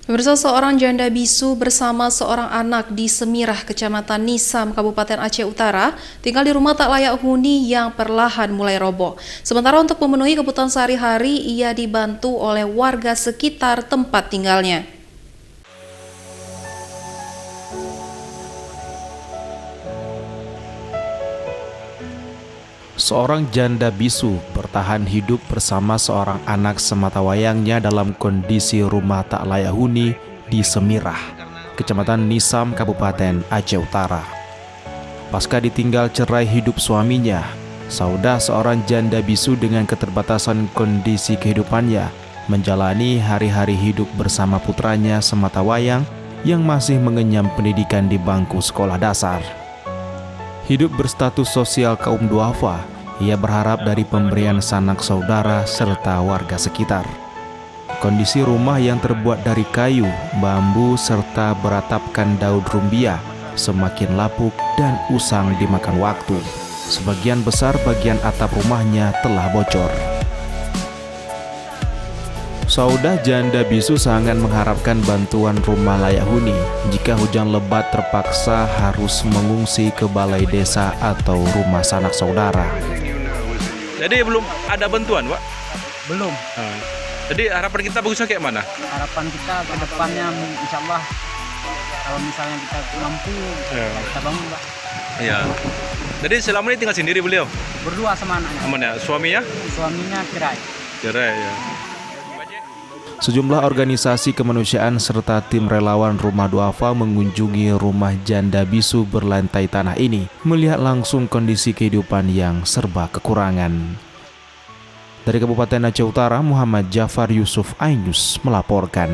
Pemirsa, seorang janda bisu bersama seorang anak di Semirah, Kecamatan Nisam, Kabupaten Aceh Utara, tinggal di rumah tak layak huni yang perlahan mulai roboh. Sementara untuk memenuhi kebutuhan sehari-hari, ia dibantu oleh warga sekitar tempat tinggalnya. Seorang janda bisu bertahan hidup bersama seorang anak sematawayangnya dalam kondisi rumah tak layak huni di Semirah, Kecamatan Nisam, Kabupaten Aceh Utara. Pasca ditinggal cerai hidup suaminya, Saudah, seorang janda bisu dengan keterbatasan kondisi kehidupannya, menjalani hari-hari hidup bersama putranya sematawayang yang masih mengenyam pendidikan di bangku sekolah dasar. Hidup berstatus sosial kaum duafa, ia berharap dari pemberian sanak saudara serta warga sekitar. Kondisi rumah yang terbuat dari kayu, bambu, serta beratapkan daun rumbia semakin lapuk dan usang dimakan waktu. Sebagian besar bagian atap rumahnya telah bocor. Saudah, janda bisu, sangat mengharapkan bantuan rumah layak huni. Jika hujan lebat terpaksa harus mengungsi ke balai desa atau rumah sanak saudara. Jadi belum ada bantuan, Pak? Belum. Jadi harapan kita bagusnya kayak mana? Harapan kita ke depannya insya Allah kalau misalnya kita mampu kita bangun, Pak. Iya. Jadi selama ini tinggal sendiri beliau? Berdua sama anaknya. Aman ya? Suaminya? Suaminya cerai. Cerai ya. Sejumlah organisasi kemanusiaan serta tim relawan rumah duafa mengunjungi rumah janda bisu berlantai tanah ini, melihat langsung kondisi kehidupan yang serba kekurangan. Dari Kabupaten Aceh Utara, Muhammad Jafar Yusuf Ainus melaporkan.